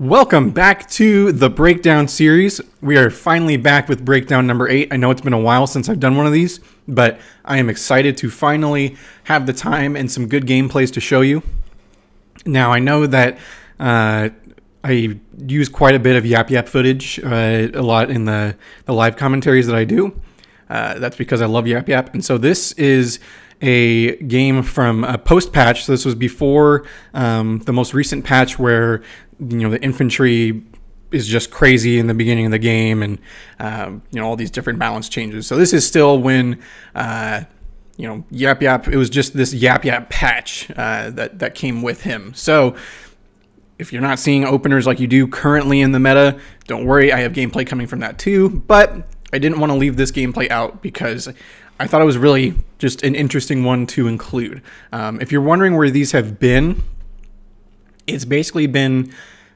Welcome back to the Breakdown series. We are finally back with Breakdown number 8. I know it's been a while since I've done one of these, but I am excited to finally have the time and some good gameplays to show you. Now, I know that I use quite a bit of Yap footage a lot in the live commentaries that I do. That's because I love Yap. And so this is a game from a post-patch. So this was before the most recent patch where the infantry is just crazy in the beginning of the game, and all these different balance changes. So this is still when Yap, it was just this Yap patch that came with him. So if you're not seeing openers like you do currently in the meta, don't worry, I have gameplay coming from that too, but I didn't want to leave this gameplay out because I thought it was really just an interesting one to include. If you're wondering where these have been, it's basically been,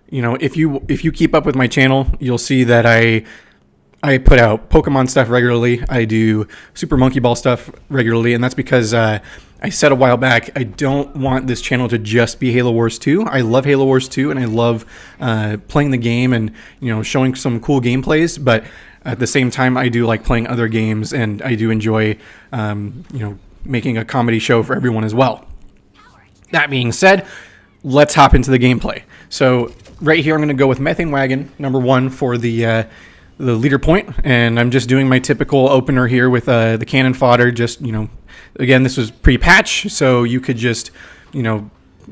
if you keep up with my channel, you'll see that I put out Pokemon stuff regularly. I do Super Monkey Ball stuff regularly, and that's because I said a while back, I don't want this channel to just be Halo Wars 2. I love Halo Wars 2, and I love playing the game and showing some cool gameplays, but at the same time, I do like playing other games, and I do enjoy making a comedy show for everyone as well. That being said, let's hop into the gameplay. So right here, I'm going to go with Methane Wagon, number 1 for the leader point, and I'm just doing my typical opener here with the cannon fodder. Just, again, this was pre-patch, so you could just,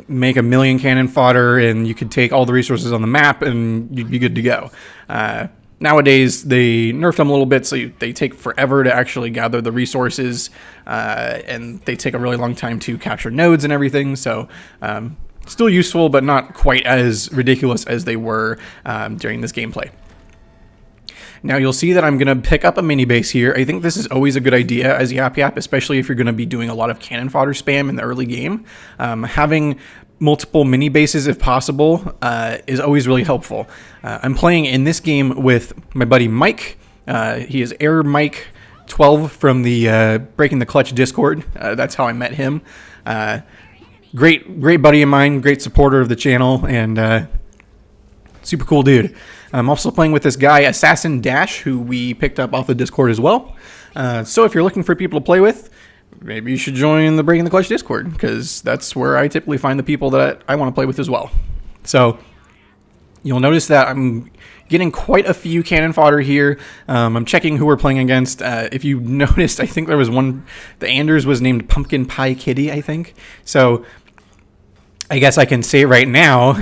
make a million cannon fodder, and you could take all the resources on the map, and you'd be good to go. Nowadays, they nerfed them a little bit, so they take forever to actually gather the resources, and they take a really long time to capture nodes and everything, so still useful, but not quite as ridiculous as they were during this gameplay. Now you'll see that I'm going to pick up a mini base here. I think this is always a good idea as Yap, especially if you're going to be doing a lot of cannon fodder spam in the early game. Having multiple mini bases, if possible, is always really helpful. I'm playing in this game with my buddy Mike. He is Air Mike 12 from the Breaking the Clutch Discord. That's how I met him. Great buddy of mine, great supporter of the channel, and super cool dude. I'm also playing with this guy, Assassin Dash, who we picked up off the Discord as well. So if you're looking for people to play with, maybe you should join the Breaking the Clutch Discord, because that's where I typically find the people that I want to play with as well. So you'll notice that I'm getting quite a few cannon fodder here. I'm checking who we're playing against. If you noticed, I think there was one, the Anders was named Pumpkin Pie Kitty, I think. So I guess I can say right now,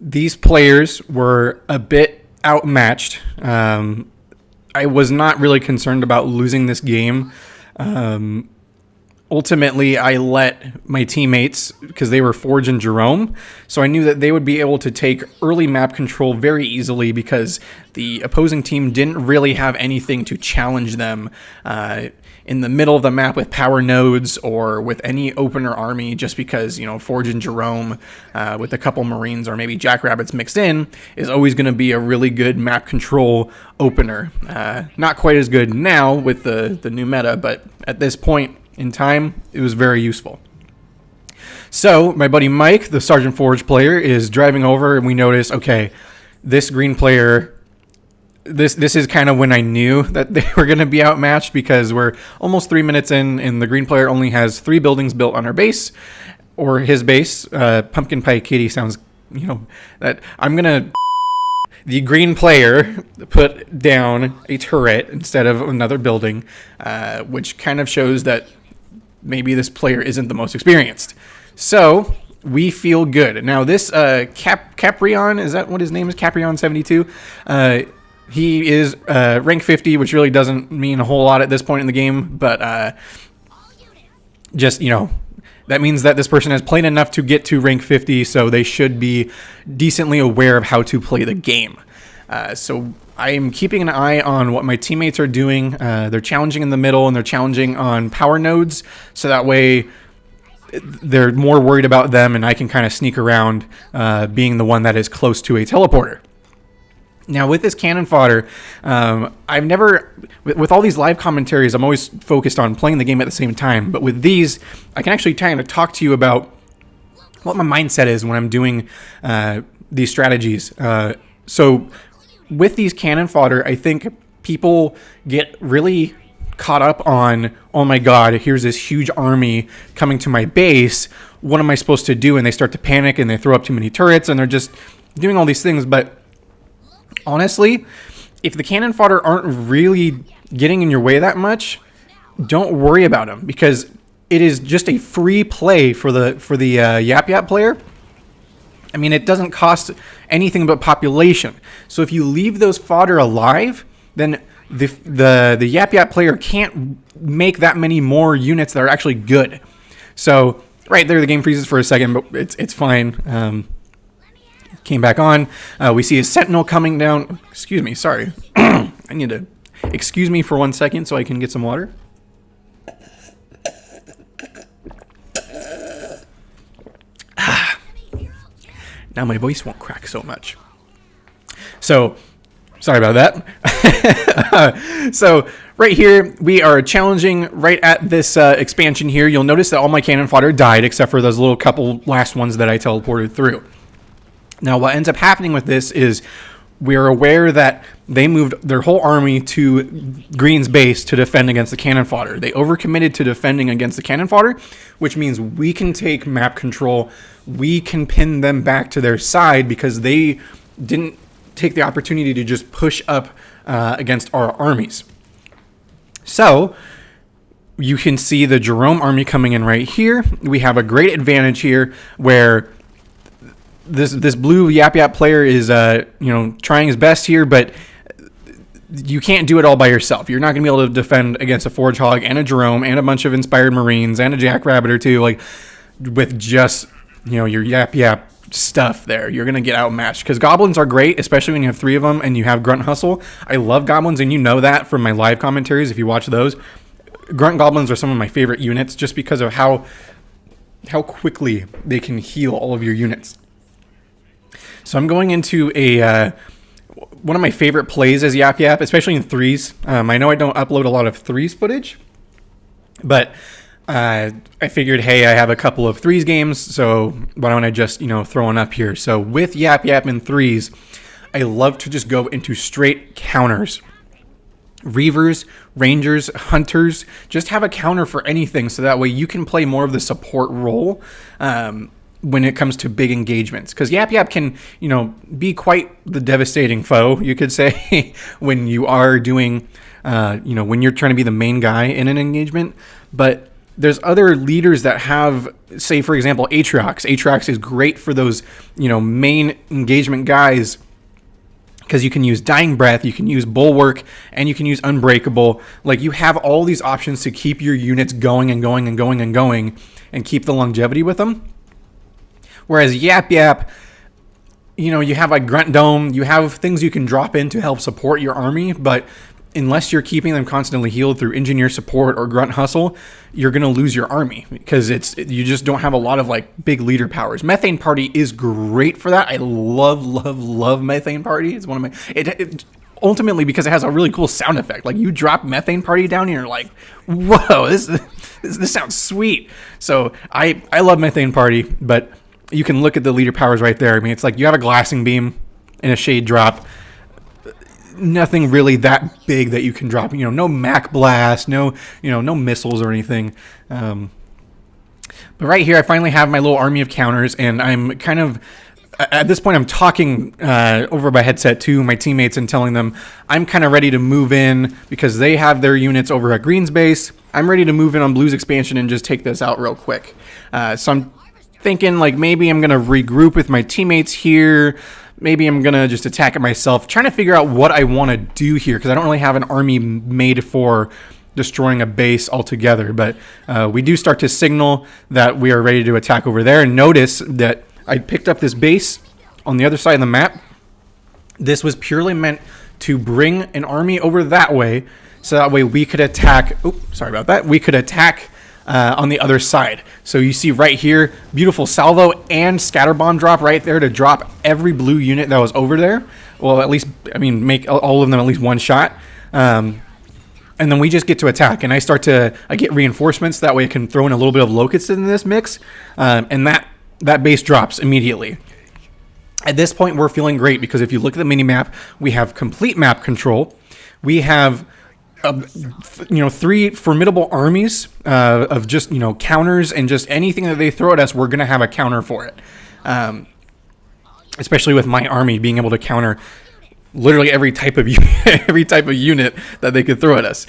these players were a bit outmatched. I was not really concerned about losing this game. Ultimately, I let my teammates, because they were Forge and Jerome, so I knew that they would be able to take early map control very easily because the opposing team didn't really have anything to challenge them in the middle of the map with power nodes or with any opener army, just because, Forge and Jerome with a couple Marines or maybe Jackrabbits mixed in is always going to be a really good map control opener. Not quite as good now with the new meta, but at this point in time, it was very useful. So my buddy Mike, the Sergeant Forge player, is driving over, and we notice, okay, this green player, this is kind of when I knew that they were going to be outmatched, because we're almost 3 minutes in, and the green player only has 3 buildings built on our base, or his base. Pumpkin Pie Kitty sounds, that I'm going to... The green player put down a turret instead of another building, which kind of shows that maybe this player isn't the most experienced. So we feel good. Now this Caprion, is that what his name is? Caprion72? He is rank 50, which really doesn't mean a whole lot at this point in the game, but just, that means that this person has played enough to get to rank 50, so they should be decently aware of how to play the game. So I am keeping an eye on what my teammates are doing. They're challenging in the middle, and they're challenging on power nodes, so that way they're more worried about them, and I can kind of sneak around being the one that is close to a teleporter. Now, with this cannon fodder, I've never, with all these live commentaries, I'm always focused on playing the game at the same time. But with these, I can actually kind of talk to you about what my mindset is when I'm doing these strategies. So with these cannon fodder, I think people get really caught up on, oh my god, here's this huge army coming to my base. What am I supposed to do? And they start to panic and they throw up too many turrets and they're just doing all these things. But honestly, if the cannon fodder aren't really getting in your way that much, don't worry about them, because it is just a free play for the Yap Yap player. I mean, it doesn't cost anything but population. So if you leave those fodder alive, then the Yap Yap player can't make that many more units that are actually good. So right there, the game freezes for a second, but it's fine. Came back on. We see a sentinel coming down. Excuse me, sorry. I need to excuse me for 1 second so I can get some water. Now my voice won't crack so much. So, sorry about that. So, right here, we are challenging right at this expansion here. You'll notice that all my cannon fodder died, except for those little couple last ones that I teleported through. Now, what ends up happening with this is we're aware that they moved their whole army to Green's base to defend against the cannon fodder. They overcommitted to defending against the cannon fodder, which means we can take map control. We can pin them back to their side because they didn't take the opportunity to just push up against our armies. So you can see the Jerome army coming in right here. We have a great advantage here where this blue Yap Yap player is trying his best here, but you can't do it all by yourself. You're not going to be able to defend against a Forge Hog and a Jerome and a bunch of Inspired Marines and a Jackrabbit or two, like with just your Yap Yap stuff there. You're going to get outmatched because goblins are great, especially when you have 3 of them and you have Grunt Hustle. I love goblins, and you know that from my live commentaries if you watch those. Grunt goblins are some of my favorite units just because of how quickly they can heal all of your units. So I'm going into one of my favorite plays as Yap Yap, especially in 3s. I know I don't upload a lot of 3s footage, but I figured, hey, I have a couple of 3s games, so why don't I just, throw one up here. So with Yap Yap in 3s, I love to just go into straight counters. Reavers, Rangers, Hunters, just have a counter for anything, so that way you can play more of the support role when it comes to big engagements. Because Yap Yap can, be quite the devastating foe, you could say, when you are doing, when you're trying to be the main guy in an engagement. But there's other leaders that have, say, for example, Atriox. Atriox is great for those, main engagement guys, because you can use Dying Breath, you can use Bulwark, and you can use Unbreakable. Like, you have all these options to keep your units going and going and going and going and keep the longevity with them. Whereas Yap Yap, you have like Grunt Dome, you have things you can drop in to help support your army, but unless you're keeping them constantly healed through Engineer Support or Grunt Hustle, you're going to lose your army because you just don't have a lot of like big leader powers. Methane Party is great for that. I love Methane Party. It's one of my... ultimately because it has a really cool sound effect. Like, you drop Methane Party down and you're like, whoa, this sounds sweet. So I love Methane Party, but you can look at the leader powers right there. I mean, it's like you have a Glassing Beam and a Shade Drop. Nothing really that big that you can drop. No Mac Blast, no missiles or anything. But right here, I finally have my little army of counters, and I'm kind of... At this point, I'm talking over my headset to my teammates and telling them I'm kind of ready to move in because they have their units over at Green's base. I'm ready to move in on Blue's expansion and just take this out real quick. So I'm thinking, like, maybe I'm going to regroup with my teammates here. Maybe I'm going to just attack it myself, trying to figure out what I want to do here because I don't really have an army made for destroying a base altogether. But we do start to signal that we are ready to attack over there. And notice that I picked up this base on the other side of the map. This was purely meant to bring an army over that way, so that way we could attack. Oh, sorry about that. We could attack on the other side. So you see right here, beautiful salvo and scatter bomb drop right there to drop every blue unit that was over there. Well, at least, make all of them at least one shot. And then we just get to attack, and I get reinforcements. That way I can throw in a little bit of locusts in this mix, and that that base drops immediately. At this point, we're feeling great because if you look at the mini map, we have complete map control. We have, 3 formidable armies of just, counters, and just anything that they throw at us, we're going to have a counter for it. Especially with my army being able to counter literally every type of unit that they could throw at us.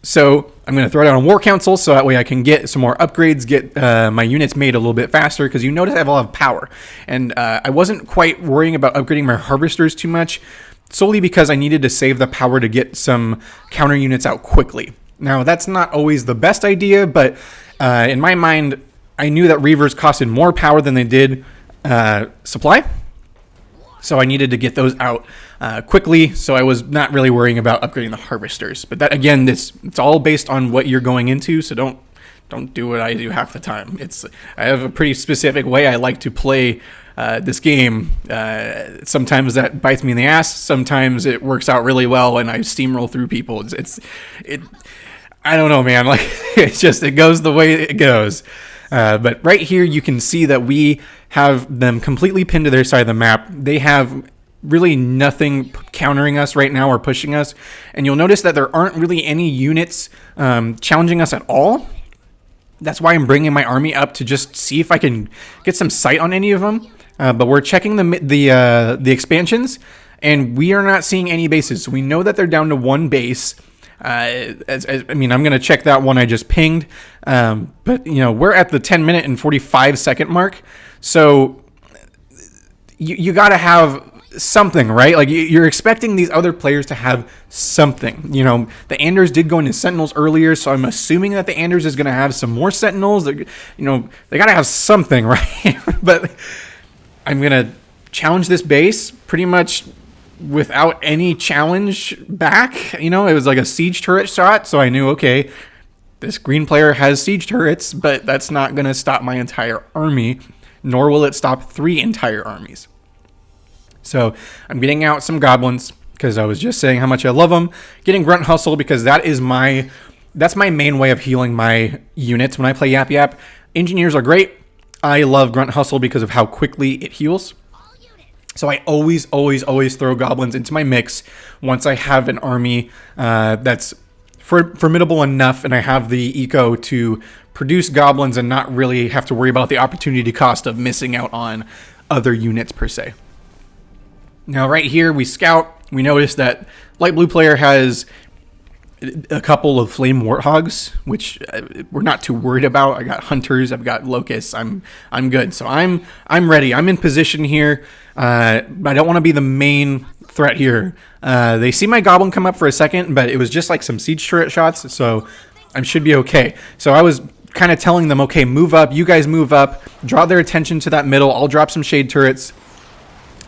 So I'm going to throw down a war council so that way I can get some more upgrades, get my units made a little bit faster, because you notice I have a lot of power. And I wasn't quite worrying about upgrading my harvesters too much, solely because I needed to save the power to get some counter units out quickly. Now, that's not always the best idea, but in my mind, I knew that Reavers costed more power than they did supply. So I needed to get those out quickly, so I was not really worrying about upgrading the harvesters. But that, again, it's all based on what you're going into, so don't do what I do half the time. I have a pretty specific way I like to play this game. Sometimes that bites me in the ass. Sometimes it works out really well, and I steamroll through people. I don't know, man. Like it goes the way it goes. But right here, you can see that we have them completely pinned to their side of the map. They have really nothing countering us right now or pushing us. And you'll notice that there aren't really any units challenging us at all. That's why I'm bringing my army up to just see if I can get some sight on any of them. But we're checking the expansions, and we are not seeing any bases. So we know that they're down to 1 base. I'm going to check that one I just pinged. But, we're at the 10-minute and 45-second mark. So you got to have something, right? Like you're expecting these other players to have something. The Anders did go into Sentinels earlier, so I'm assuming that the Anders is going to have some more Sentinels. They got to have something, right? But I'm going to challenge this base pretty much without any challenge back. It was like a siege turret shot, so I knew, okay, this green player has siege turrets, but that's not going to stop my entire army, nor will it stop 3 entire armies. So I'm getting out some goblins because I was just saying how much I love them. Getting Grunt Hustle because that's my main way of healing my units when I play Yap Yap. Engineers are great. I love Grunt Hustle because of how quickly it heals. So I always throw goblins into my mix once I have an army that's formidable enough and I have the eco to produce goblins and not really have to worry about the opportunity cost of missing out on other units per se. Now right here we scout. We notice that light blue player has a couple of flame warthogs, which we're not too worried about. I got hunters, I've got locusts. I'm good. So I'm ready. I'm in position here. I don't want to be the main threat here. They see my goblin come up for a second, but it was just like some siege turret shots, so I should be okay. So I was kind of telling them, okay, move up. You guys move up. Draw their attention to that middle. I'll drop some shade turrets,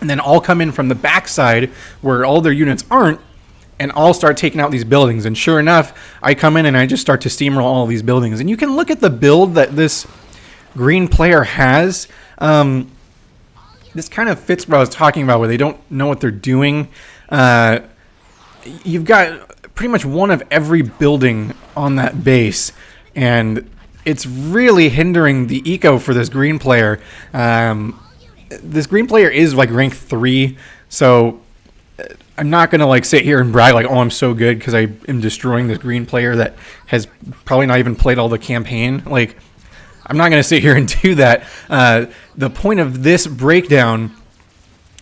and then I'll come in from the backside where all their units aren't, and I'll start taking out these buildings. And sure enough, I come in and I just start to steamroll all these buildings. And you can look at the build that this green player has. This kind of fits what I was talking about, where they don't know what they're doing. You've got pretty much one of every building on that base, and it's really hindering the eco for this green player. This green player is like rank 3, so I'm not going to like sit here and brag like, oh, I'm so good because I am destroying this green player that has probably not even played all the campaign. Like, I'm not going to sit here and do that. The point of this breakdown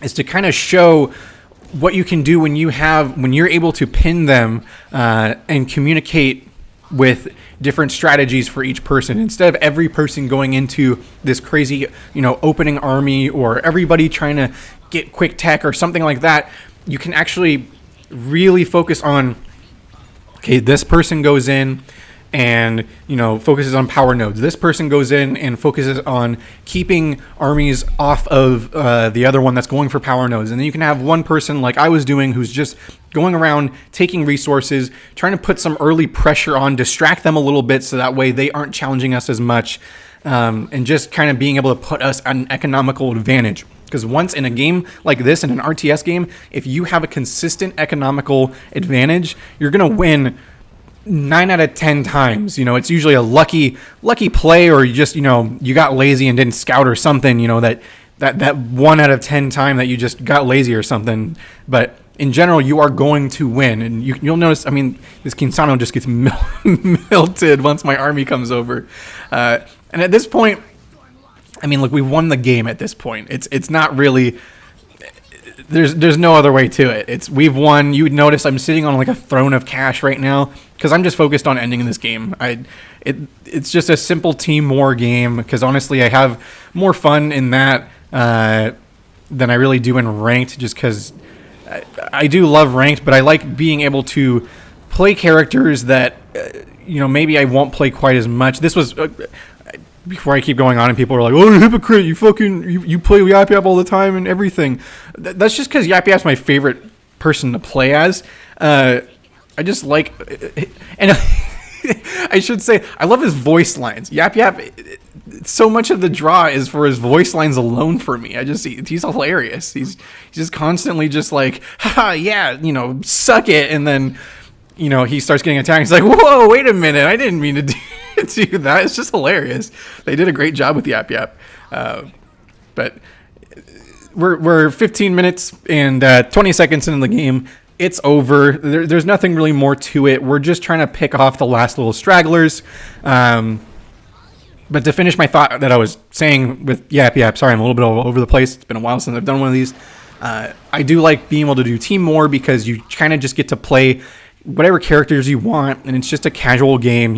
is to kind of show what you can do when you're able to pin them and communicate with different strategies for each person, instead of every person going into this crazy, opening army, or everybody trying to get quick tech or something like that. You can actually really focus on, okay, this person goes in and focuses on power nodes. This person goes in and focuses on keeping armies off of the other one that's going for power nodes. And then you can have one person like I was doing, who's just going around taking resources, trying to put some early pressure on, distract them a little bit so that way they aren't challenging us as much, and just kind of being able to put us at an economical advantage. Because once in a game like this, in an RTS game, if you have a consistent economical advantage, you're going to win 9 out of 10 times, it's usually a lucky play, or you just, you got lazy and didn't scout or something, that 1 out of 10 time that you just got lazy or something. But in general, you are going to win. And you'll notice, this Kinsano just gets melted once my army comes over. And at this point, look, we won the game at this point. It's not really... There's no other way to it. We've won. You would notice I'm sitting on like a throne of cash right now because I'm just focused on ending this game. It's just a simple team war game because honestly I have more fun in that than I really do in ranked, just because I do love ranked, but I like being able to play characters that maybe I won't play quite as much. This was before I keep going on and people are like, oh, hypocrite, you play Yap Yap all the time and everything. That's just because Yap Yap's my favorite person to play as. I just like, and I should say, I love his voice lines. Yap Yap, so much of the draw is for his voice lines alone for me. He's hilarious. He's just constantly just like, haha, yeah, suck it. And then, he starts getting attacked. He's like, whoa, wait a minute. I didn't mean to do that. It's just hilarious. They did a great job with Yap Yap. But we're 15 minutes and 20 seconds into the game. It's over. There's nothing really more to it. We're just trying to pick off the last little stragglers. But to finish my thought that I was saying with Yap Yap, sorry, I'm a little bit all over the place. It's been a while since I've done one of these. I do like being able to do team more because you kind of just get to play whatever characters you want, and it's just a casual game.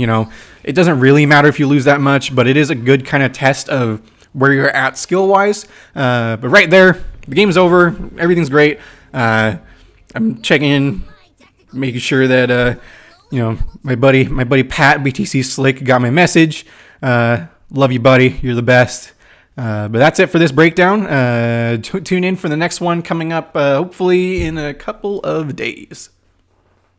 It doesn't really matter if you lose that much, but it is a good kind of test of where you're at skill-wise. But right there, the game's over. Everything's great. I'm checking in, making sure that my buddy Pat BTC Slick got my message. Love you, buddy. You're the best. But that's it for this breakdown. Tune in for the next one coming up, hopefully in a couple of days.